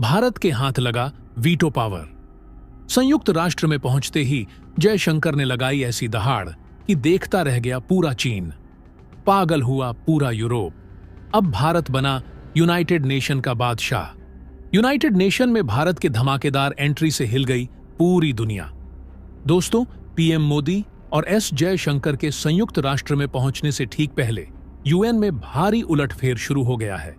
भारत के हाथ लगा वीटो पावर। संयुक्त राष्ट्र में पहुंचते ही जयशंकर ने लगाई ऐसी दहाड़ कि देखता रह गया पूरा चीन, पागल हुआ पूरा यूरोप। अब भारत बना यूनाइटेड नेशन का बादशाह। यूनाइटेड नेशन में भारत के धमाकेदार एंट्री से हिल गई पूरी दुनिया। दोस्तों, पीएम मोदी और एस जयशंकर के संयुक्त राष्ट्र में पहुंचने से ठीक पहले यूएन में भारी उलटफेर शुरू हो गया है।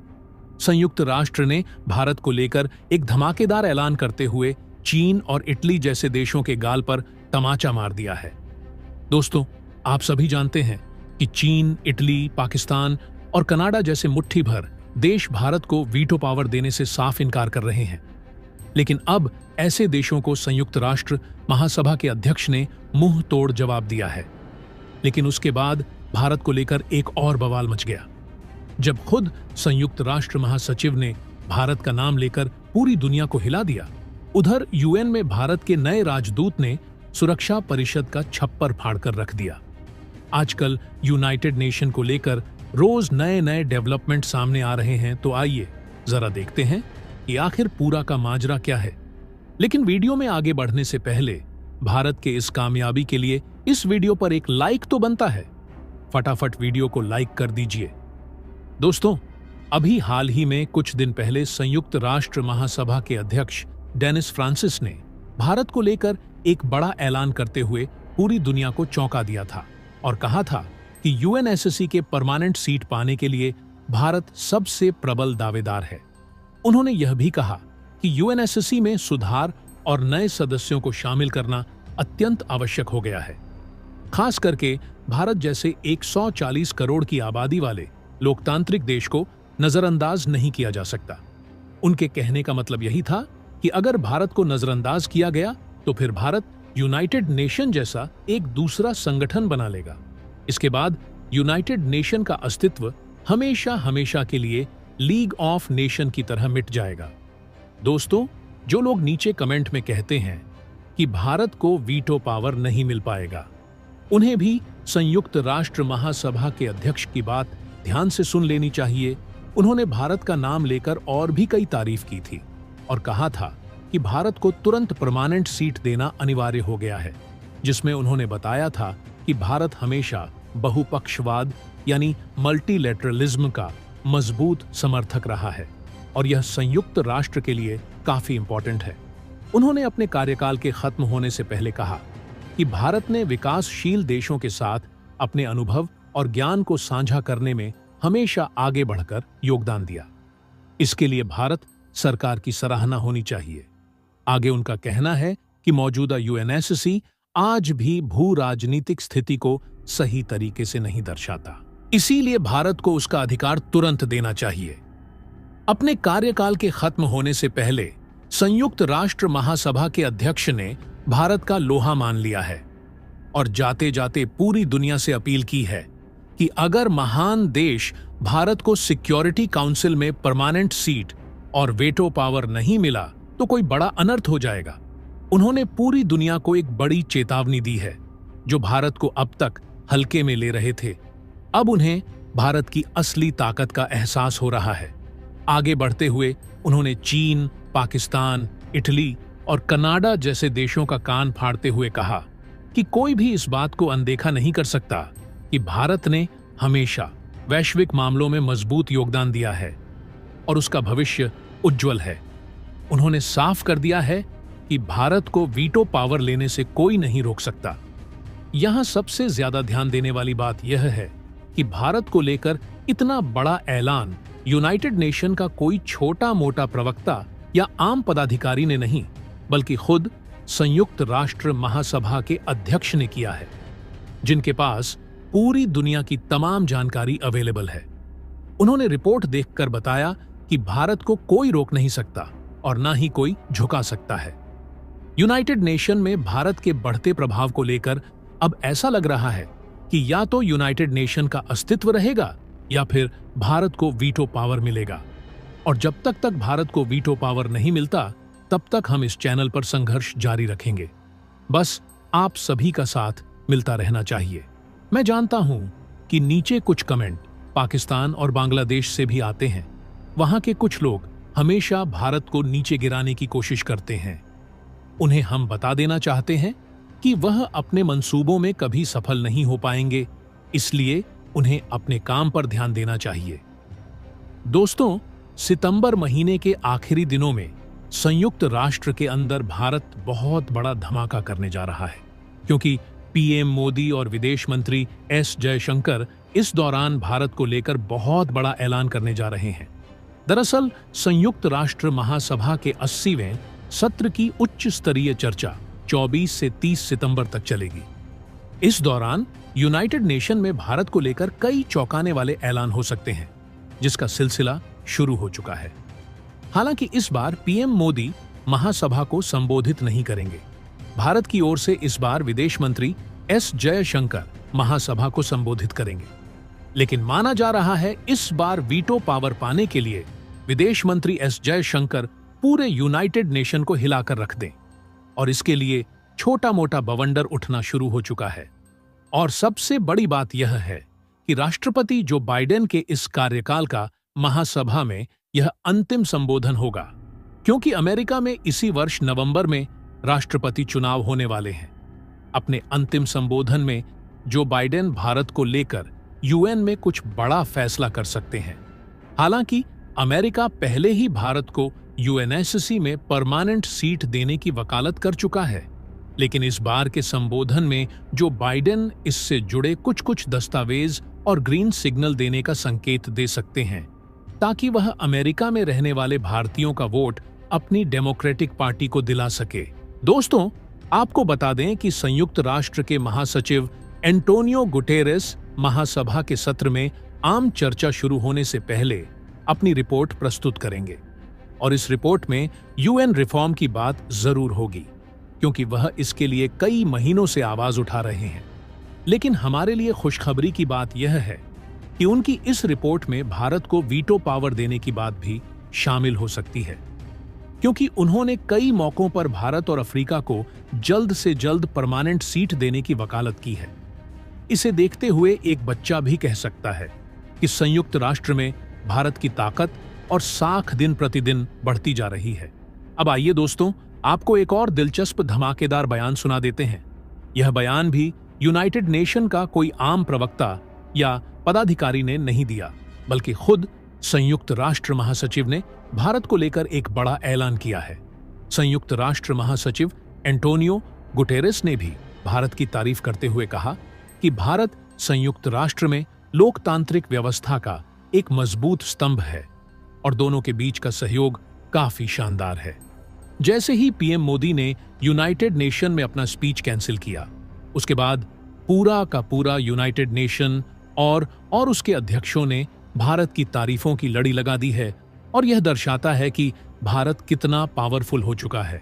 संयुक्त राष्ट्र ने भारत को लेकर एक धमाकेदार ऐलान करते हुए चीन और इटली जैसे देशों के गाल पर तमाचा मार दिया है। दोस्तों, आप सभी जानते हैं कि चीन, इटली, पाकिस्तान और कनाडा जैसे मुट्ठी भर देश भारत को वीटो पावर देने से साफ इनकार कर रहे हैं। लेकिन अब ऐसे देशों को संयुक्त राष्ट्र महासभा के अध्यक्ष ने मुंह तोड़ जवाब दिया है। लेकिन उसके बाद भारत को लेकर एक और बवाल मच गया, जब खुद संयुक्त राष्ट्र महासचिव ने भारत का नाम लेकर पूरी दुनिया को हिला दिया। उधर यूएन में भारत के नए राजदूत ने सुरक्षा परिषद का छप्पर फाड़कर रख दिया। आजकल यूनाइटेड नेशन को लेकर रोज नए नए डेवलपमेंट सामने आ रहे हैं, तो आइए जरा देखते हैं कि आखिर पूरा का माजरा क्या है। लेकिन वीडियो में आगे बढ़ने से पहले भारत के इस कामयाबी के लिए इस वीडियो पर एक लाइक तो बनता है। फटाफट वीडियो को लाइक कर दीजिए। दोस्तों, अभी हाल ही में कुछ दिन पहले संयुक्त राष्ट्र महासभा के अध्यक्ष डेनिस फ्रांसिस ने भारत को लेकर एक बड़ा ऐलान करते हुए पूरी दुनिया को चौंका दिया था और कहा था कि यूएनएससी के परमानेंट सीट पाने के लिए भारत सबसे प्रबल दावेदार है। उन्होंने यह भी कहा कि यूएनएससी में सुधार और नए सदस्यों को शामिल करना अत्यंत आवश्यक हो गया है। खास करके भारत जैसे 140 करोड़ की आबादी वाले लोकतांत्रिक देश को नजरअंदाज नहीं किया जा सकता। उनके कहने का मतलब यही था कि अगर भारत को नजरअंदाज किया गया तो फिर भारत यूनाइटेड नेशन जैसा एक दूसरा संगठन बना लेगा। इसके बाद यूनाइटेड नेशन का अस्तित्व हमेशा हमेशा के लिए लीग ऑफ नेशन की तरह मिट जाएगा। दोस्तों, जो लोग नीचे कमेंट में कहते हैं कि भारत को वीटो पावर नहीं मिल पाएगा, उन्हें भी संयुक्त राष्ट्र महासभा के अध्यक्ष की बात ध्यान से सुन लेनी चाहिए। उन्होंने भारत का नाम लेकर और भी कई तारीफ की थी और कहा था कि भारत को तुरंत परमानेंट सीट देना अनिवार्य हो गया है, जिसमें उन्होंने बताया था कि भारत हमेशा बहुपक्षवाद यानी मल्टीलैटरलिज्म का मजबूत समर्थक रहा है और यह संयुक्त राष्ट्र के लिए काफी इंपॉर्टेंट है। उन्होंने अपने कार्यकाल के खत्म होने से पहले कहा कि भारत ने विकासशील देशों के साथ अपने अनुभव और ज्ञान को साझा करने में हमेशा आगे बढ़कर योगदान दिया। इसके लिए भारत सरकार की सराहना होनी चाहिए। आगे उनका कहना है कि मौजूदा यूएनएससी आज भी भू राजनीतिक स्थिति को सही तरीके से नहीं दर्शाता, इसीलिए भारत को उसका अधिकार तुरंत देना चाहिए। अपने कार्यकाल के खत्म होने से पहले संयुक्त राष्ट्र महासभा के अध्यक्ष ने भारत का लोहा मान लिया है और जाते जाते पूरी दुनिया से अपील की है कि अगर महान देश भारत को सिक्योरिटी काउंसिल में परमानेंट सीट और वेटो पावर नहीं मिला तो कोई बड़ा अनर्थ हो जाएगा। उन्होंने पूरी दुनिया को एक बड़ी चेतावनी दी है। जो भारत को अब तक हल्के में ले रहे थे, अब उन्हें भारत की असली ताकत का एहसास हो रहा है। आगे बढ़ते हुए उन्होंने चीन, पाकिस्तान, इटली और कनाडा जैसे देशों का कान फाड़ते हुए कहा कि कोई भी इस बात को अनदेखा नहीं कर सकता कि भारत ने हमेशा वैश्विक मामलों में मजबूत योगदान दिया है और उसका भविष्य उज्जवल है। उन्होंने साफ कर दिया है कि भारत को वीटो पावर लेने से कोई नहीं रोक सकता। यहां सबसे ज्यादा ध्यान देने वाली बात यह है कि भारत को लेकर इतना बड़ा ऐलान यूनाइटेड नेशन का कोई छोटा मोटा प्रवक्ता या आम पदाधिकारी ने नहीं, बल्कि खुद संयुक्त राष्ट्र महासभा के अध्यक्ष ने किया है, जिनके पास पूरी दुनिया की तमाम जानकारी अवेलेबल है। उन्होंने रिपोर्ट देखकर बताया कि भारत को कोई रोक नहीं सकता और ना ही कोई झुका सकता है। यूनाइटेड नेशन में भारत के बढ़ते प्रभाव को लेकर अब ऐसा लग रहा है कि या तो यूनाइटेड नेशन का अस्तित्व रहेगा या फिर भारत को वीटो पावर मिलेगा। और जब तक भारत को वीटो पावर नहीं मिलता, तब तक हम इस चैनल पर संघर्ष जारी रखेंगे। बस आप सभी का साथ मिलता रहना चाहिए। मैं जानता हूं कि नीचे कुछ कमेंट पाकिस्तान और बांग्लादेश से भी आते हैं। वहां के कुछ लोग हमेशा भारत को नीचे गिराने की कोशिश करते हैं। उन्हें हम बता देना चाहते हैं कि वह अपने मंसूबों में कभी सफल नहीं हो पाएंगे, इसलिए उन्हें अपने काम पर ध्यान देना चाहिए। दोस्तों, सितंबर महीने के आखिरी दिनों में संयुक्त राष्ट्र के अंदर भारत बहुत बड़ा धमाका करने जा रहा है, क्योंकि पीएम मोदी और विदेश मंत्री एस जयशंकर इस दौरान भारत को लेकर बहुत बड़ा ऐलान करने जा रहे हैं। दरअसल संयुक्त राष्ट्र महासभा के 80वें सत्र की उच्च स्तरीय चर्चा 24 से 30 सितंबर तक चलेगी। इस दौरान यूनाइटेड नेशन में भारत को लेकर कई चौंकाने वाले ऐलान हो सकते हैं, जिसका सिलसिला शुरू हो चुका है। हालांकि इस बार पीएम मोदी महासभा को संबोधित नहीं करेंगे। भारत की ओर से इस बार विदेश मंत्री एस जयशंकर महासभा को संबोधित करेंगे। लेकिन माना जा रहा है इस बार वीटो पावर पाने के लिए विदेश मंत्री एस जयशंकर पूरे यूनाइटेड नेशन को हिलाकर रख दें, और इसके लिए छोटा मोटा बवंडर उठना शुरू हो चुका है। और सबसे बड़ी बात यह है कि राष्ट्रपति जो बाइडेन के इस कार्यकाल का महासभा में यह अंतिम संबोधन होगा, क्योंकि अमेरिका में इसी वर्ष नवंबर में राष्ट्रपति चुनाव होने वाले हैं। अपने अंतिम संबोधन में जो बाइडेन भारत को लेकर यूएन में कुछ बड़ा फैसला कर सकते हैं। हालांकि अमेरिका पहले ही भारत को यूएनएससी में परमानेंट सीट देने की वकालत कर चुका है, लेकिन इस बार के संबोधन में जो बाइडेन इससे जुड़े कुछ कुछ दस्तावेज और ग्रीन सिग्नल देने का संकेत दे सकते हैं, ताकि वह अमेरिका में रहने वाले भारतीयों का वोट अपनी डेमोक्रेटिक पार्टी को दिला सके। दोस्तों, आपको बता दें कि संयुक्त राष्ट्र के महासचिव एंटोनियो गुटेरेस महासभा के सत्र में आम चर्चा शुरू होने से पहले अपनी रिपोर्ट प्रस्तुत करेंगे, और इस रिपोर्ट में यूएन रिफॉर्म की बात जरूर होगी, क्योंकि वह इसके लिए कई महीनों से आवाज उठा रहे हैं। लेकिन हमारे लिए खुशखबरी की बात यह है कि उनकी इस रिपोर्ट में भारत को वीटो पावर देने की बात भी शामिल हो सकती है, क्योंकि उन्होंने कई मौकों पर भारत और अफ्रीका को जल्द से जल्द परमानेंट सीट देने की वकालत की है। इसे देखते हुए एक बच्चा भी कह सकता है कि संयुक्त राष्ट्र में भारत की ताकत और साख दिन प्रतिदिन बढ़ती जा रही है। अब आइए दोस्तों, आपको एक और दिलचस्प धमाकेदार बयान सुना देते हैं। यह बयान भी यूनाइटेड नेशन का कोई आम प्रवक्ता या पदाधिकारी ने नहीं दिया, बल्कि खुद संयुक्त राष्ट्र महासचिव ने भारत को लेकर एक बड़ा ऐलान किया है। संयुक्त राष्ट्र महासचिव एंटोनियो गुटेरेस ने भी भारत की तारीफ करते हुए कहा कि भारत संयुक्त राष्ट्र में लोकतांत्रिक व्यवस्था का एक मजबूत स्तंभ है और दोनों के बीच का सहयोग काफी शानदार है। जैसे ही पीएम मोदी ने यूनाइटेड नेशन में अपना स्पीच कैंसिल किया, उसके बाद पूरा का पूरा यूनाइटेड नेशन और उसके अध्यक्षों ने भारत की तारीफों की लड़ी लगा दी है, और यह दर्शाता है कि भारत कितना पावरफुल हो चुका है।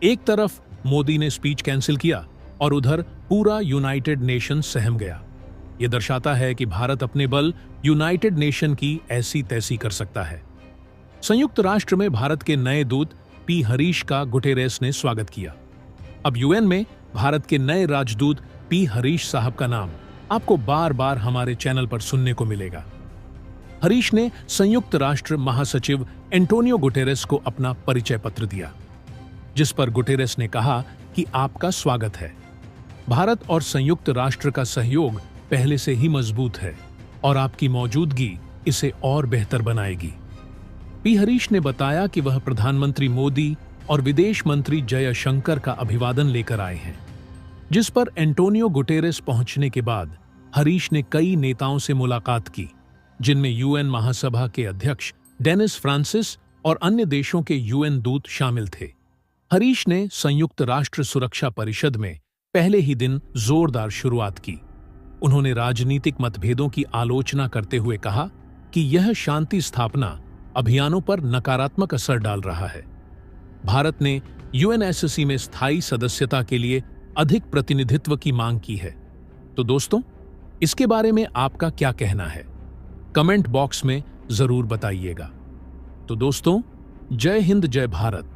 एक तरफ मोदी ने स्पीच कैंसिल किया और उधर पूरा यूनाइटेड नेशन सहम गया। यह दर्शाता है कि भारत अपने बल यूनाइटेड नेशन की ऐसी तैसी कर सकता है। संयुक्त राष्ट्र में भारत के नए दूत पी हरीश का गुटेरेस ने स्वागत किया। अब यूएन में भारत के नए राजदूत पी हरीश साहब का नाम आपको बार बार हमारे चैनल पर सुनने को मिलेगा। हरीश ने संयुक्त राष्ट्र महासचिव एंटोनियो गुटेरेस को अपना परिचय पत्र दिया, जिस पर गुटेरेस ने कहा कि आपका स्वागत है। भारत और संयुक्त राष्ट्र का सहयोग पहले से ही मजबूत है और आपकी मौजूदगी इसे और बेहतर बनाएगी। पी हरीश ने बताया कि वह प्रधानमंत्री मोदी और विदेश मंत्री जयशंकर का अभिवादन लेकर आए हैं, जिस पर एंटोनियो गुटेरेस पहुंचने के बाद हरीश ने कई नेताओं से मुलाकात की, जिनमें यूएन महासभा के अध्यक्ष डेनिस फ्रांसिस और अन्य देशों के यूएन दूत शामिल थे। हरीश ने संयुक्त राष्ट्र सुरक्षा परिषद में पहले ही दिन जोरदार शुरुआत की। उन्होंने राजनीतिक मतभेदों की आलोचना करते हुए कहा कि यह शांति स्थापना अभियानों पर नकारात्मक असर डाल रहा है। भारत ने यूएनएससी में स्थायी सदस्यता के लिए अधिक प्रतिनिधित्व की मांग की है। तो दोस्तों, इसके बारे में आपका क्या कहना है? कमेंट बॉक्स में जरूर बताइएगा। तो दोस्तों, जय हिंद, जय भारत।